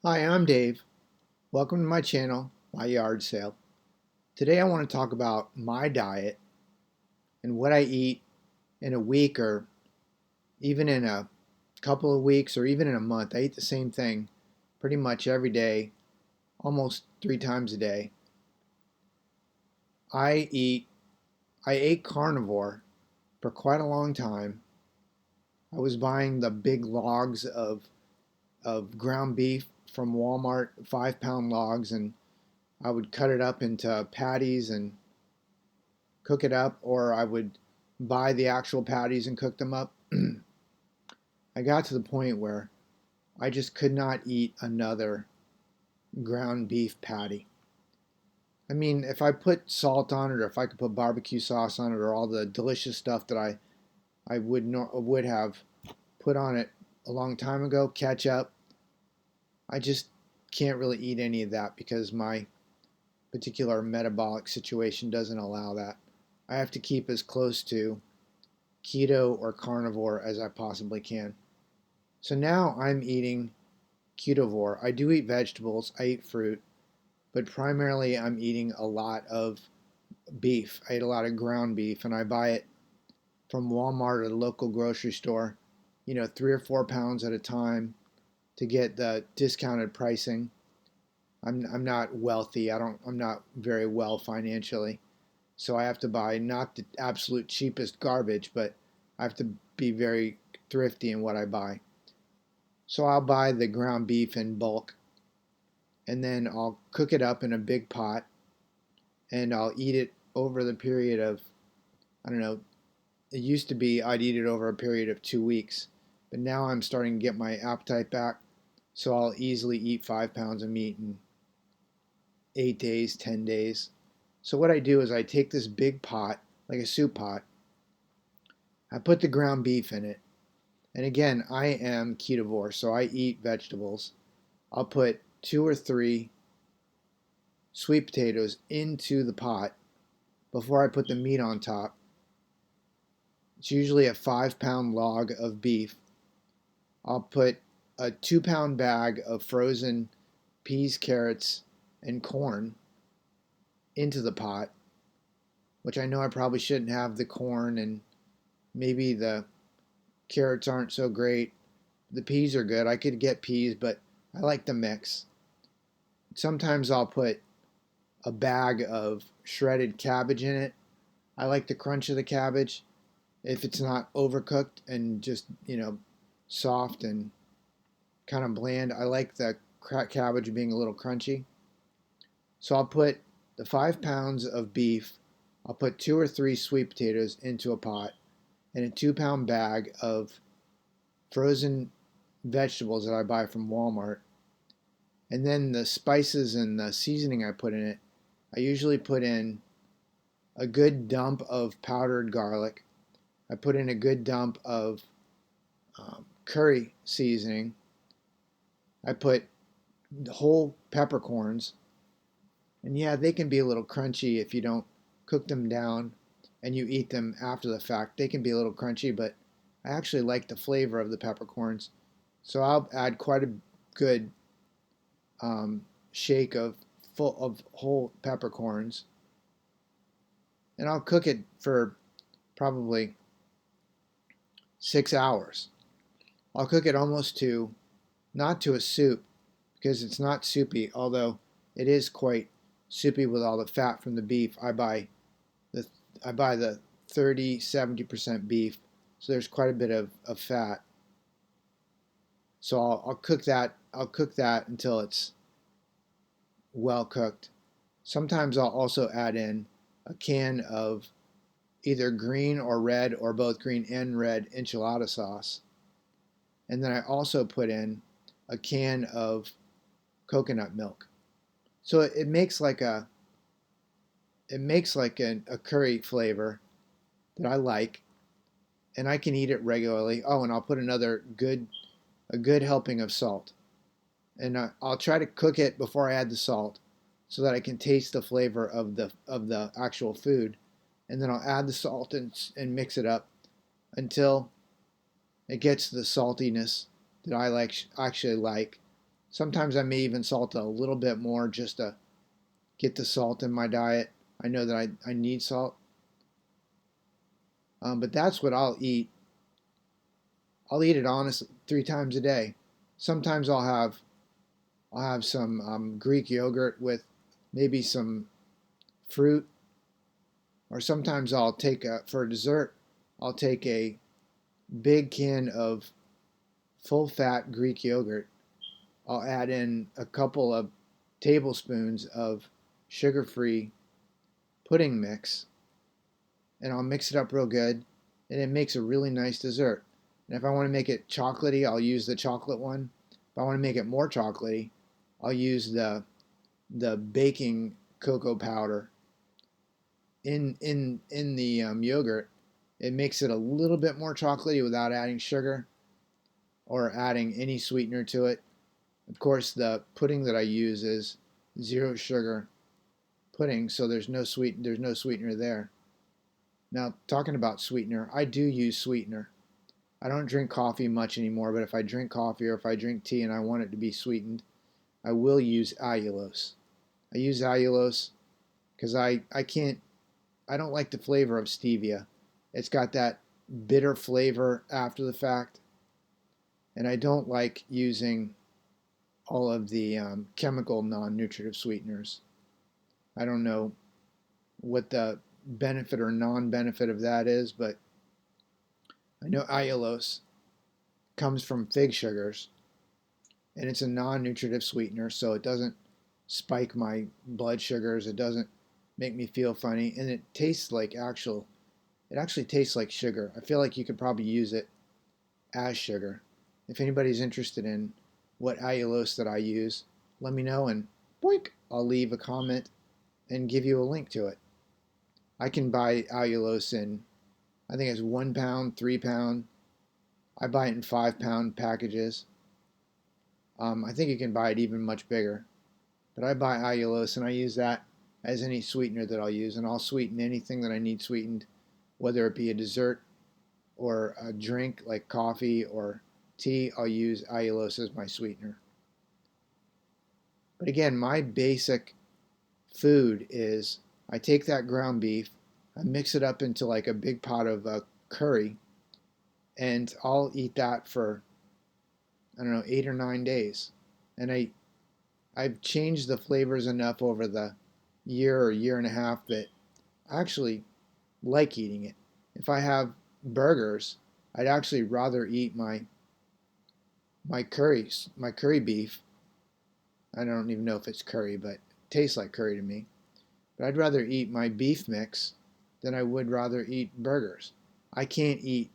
Hi, I'm Dave. Welcome to my channel, My Yard Sale. Today I want to talk about my diet and what I eat in a week or even in a couple of weeks or even in a month. I eat the same thing pretty much every day, almost 3 times a day. I eat I ate carnivore for quite a long time. I was buying the big logs of ground beef from Walmart, 5 pound logs, and I would cut it up into patties and cook it up, or I would buy the actual patties and cook them up. I got to the point where I just could not eat another ground beef patty. I mean, if I put salt on it, or if I could put barbecue sauce on it, or all the delicious stuff that I would have put on it a long time ago, ketchup, I just can't really eat any of that because my particular metabolic situation doesn't allow that. I have to keep as close to keto or carnivore as I possibly can. So now I'm eating ketovore. I do eat vegetables, I eat fruit, but primarily I'm eating a lot of beef. I eat a lot of ground beef, and I buy it from Walmart or the local grocery store, 3 or 4 pounds at a time to get the discounted pricing. I'm not wealthy. I'm not very well financially. So I have to buy not the absolute cheapest garbage, but I have to be very thrifty in what I buy. So I'll buy the ground beef in bulk, and then I'll cook it up in a big pot, and I'll eat it over the period of, I don't know, it used to be I'd eat it over a period of 2 weeks, but now I'm starting to get my appetite back, so I'll easily eat 5 pounds of meat in 8 days, 10 days. So what I do is I take this big pot, like a soup pot, I put the ground beef in it, and again, I am ketovore, so I eat vegetables. I'll put 2 or 3 sweet potatoes into the pot before I put the meat on top. It's usually a 5 pound log of beef. I'll put a 2 pound bag of frozen peas, carrots, and corn into the pot, which I know I probably shouldn't have the corn, and maybe the carrots aren't so great. The peas are good. I could get peas, but I like the mix. Sometimes I'll put a bag of shredded cabbage in it. I like the crunch of the cabbage if it's not overcooked and just, soft and kind of bland. I like the cabbage being a little crunchy. So I'll put the 5 pounds of beef, I'll put 2 or 3 sweet potatoes into a pot, and a 2 pound bag of frozen vegetables that I buy from Walmart. And then the spices and the seasoning I put in it, I usually put in a good dump of powdered garlic. I put in a good dump of curry seasoning. I put whole peppercorns. And yeah, they can be a little crunchy if you don't cook them down and you eat them after the fact. They can be a little crunchy, but I actually like the flavor of the peppercorns. So I'll add quite a good shake of full of whole peppercorns, and I'll cook it for probably 6 hours. I'll cook it almost to not to a soup because it's not soupy, although it is quite soupy with all the fat from the beef. The I buy the 30-70% beef, so there's quite a bit of fat. So I'll cook that. I'll cook that until it's well cooked. Sometimes I'll also add in a can of either green or red or both green and red enchilada sauce. And then I also put in a can of coconut milk. So it makes like a curry flavor that I like, and I can eat it regularly. Oh, and I'll put a good helping of salt, and I'll try to cook it before I add the salt, so that I can taste the flavor of the actual food, and then I'll add the salt and mix it up until it gets the saltiness that I actually like. Sometimes I may even salt it a little bit more just to get the salt in my diet. I know that I need salt, but that's what I'll eat. I'll eat it honestly 3 times a day. Sometimes I'll have some Greek yogurt with maybe some fruit, or sometimes I'll take for dessert. I'll take a big can of full fat Greek yogurt. I'll add in a couple of tablespoons of sugar free pudding mix, and I'll mix it up real good, and it makes a really nice dessert. And if I want to make it chocolatey, I'll use the chocolate one. If I want to make it more chocolatey, I'll use the baking cocoa powder in the yogurt. It makes it a little bit more chocolatey without adding sugar or adding any sweetener to it. Of course, the pudding that I use is zero sugar pudding, so there's no sweetener there. Now, talking about sweetener, I do use sweetener. I don't drink coffee much anymore, but if I drink coffee or if I drink tea and I want it to be sweetened, I will use allulose. I use allulose because I don't like the flavor of stevia. It's got that bitter flavor after the fact, and I don't like using all of the chemical non-nutritive sweeteners. I don't know what the benefit or non-benefit of that is, but I know allulose comes from fig sugars, and it's a non-nutritive sweetener, so it doesn't spike my blood sugars. It doesn't make me feel funny, and it tastes like it actually tastes like sugar. I feel like you could probably use it as sugar. If anybody's interested in what allulose that I use, let me know, and boink, I'll leave a comment and give you a link to it. I can buy allulose in, I think it's 1 pound, 3 pound. I buy it in 5 pound packages. I think you can buy it even much bigger. But I buy allulose and I use that as any sweetener that I'll use. And I'll sweeten anything that I need sweetened, whether it be a dessert or a drink like coffee or tea. I'll use allulose as my sweetener. But again, my basic food is I take that ground beef, I mix it up into like a big pot of curry, and I'll eat that for, I don't know, 8 or 9 days. And I've changed the flavors enough over the year or year and a half that I actually like eating it. If I have burgers, I'd actually rather eat my curry beef. I don't even know if it's curry, but it tastes like curry to me. But I'd rather eat my beef mix than I would rather eat burgers. I can't eat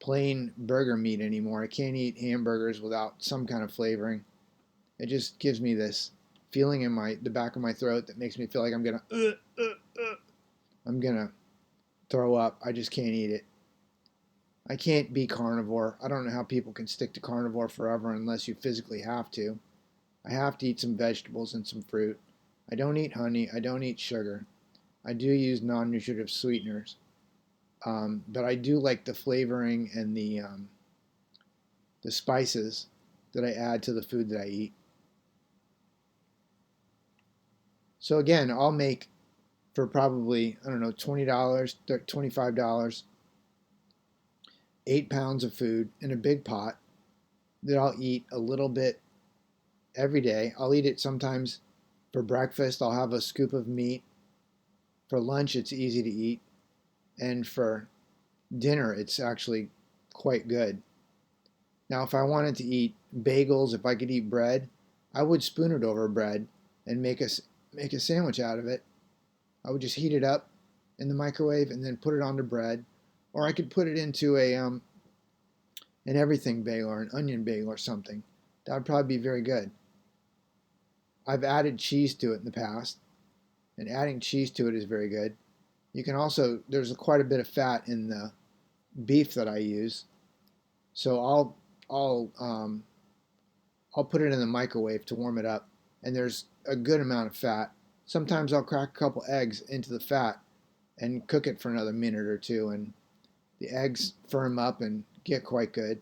plain burger meat anymore. I can't eat hamburgers without some kind of flavoring. It just gives me this feeling in the back of my throat that makes me feel like I'm gonna throw up. I just can't eat it. I can't be carnivore. I don't know how people can stick to carnivore forever unless you physically have to. I have to eat some vegetables and some fruit. I don't eat honey. I don't eat sugar. I do use non-nutritive sweeteners, but I do like the flavoring and the spices that I add to the food that I eat. So again, I'll make for probably, I don't know, $20, $25, 8 pounds of food in a big pot that I'll eat a little bit every day. I'll eat it sometimes for breakfast. I'll have a scoop of meat. For lunch, it's easy to eat. And for dinner, it's actually quite good. Now, if I wanted to eat bagels, if I could eat bread, I would spoon it over bread and make a sandwich out of it. I would just heat it up in the microwave and then put it onto bread. Or I could put it into an everything bagel or an onion bagel or something. That would probably be very good. I've added cheese to it in the past, and adding cheese to it is very good. You can also, there's quite a bit of fat in the beef that I use, so I'll put it in the microwave to warm it up, and there's a good amount of fat. Sometimes I'll crack a couple eggs into the fat and cook it for another minute or two, and the eggs firm up and get quite good.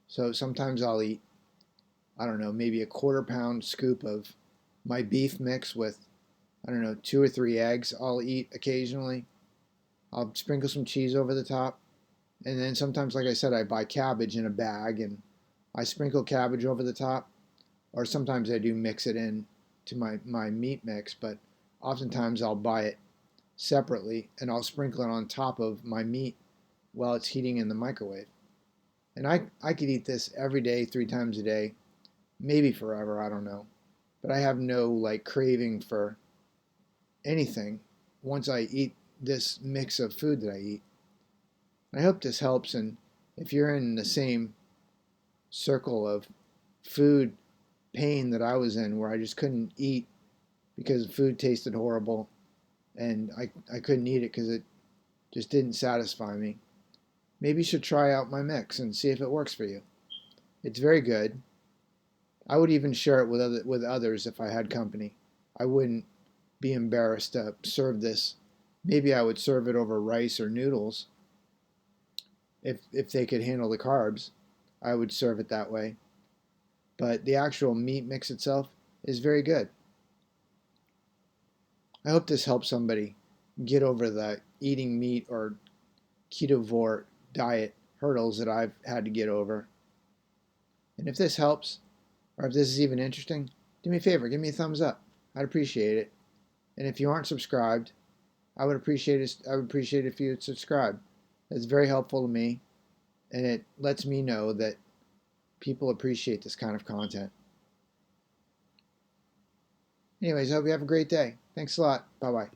So sometimes I'll eat I don't know, maybe a quarter-pound scoop of my beef mix with, I don't know, 2 or 3 eggs I'll eat occasionally. I'll sprinkle some cheese over the top. And then sometimes, like I said, I buy cabbage in a bag and I sprinkle cabbage over the top. Or sometimes I do mix it in to my meat mix, but oftentimes I'll buy it separately and I'll sprinkle it on top of my meat while it's heating in the microwave. And I could eat this every day, 3 times a day, maybe forever, I don't know. But I have no like craving for anything once I eat this mix of food that I eat. I hope this helps, and if you're in the same circle of food pain that I was in, where I just couldn't eat because food tasted horrible and I couldn't eat it because it just didn't satisfy me, maybe you should try out my mix and see if it works for you. It's very good. I would even share it with others if I had company. I wouldn't be embarrassed to serve this. Maybe I would serve it over rice or noodles if they could handle the carbs. I would serve it that way. But the actual meat mix itself is very good. I hope this helps somebody get over the eating meat or ketovore diet hurdles that I've had to get over. And if this helps, or if this is even interesting, do me a favor, give me a thumbs up. I'd appreciate it. And if you aren't subscribed, I would appreciate it if you would subscribe. It's very helpful to me, and it lets me know that people appreciate this kind of content. Anyways, I hope you have a great day. Thanks a lot. Bye-bye.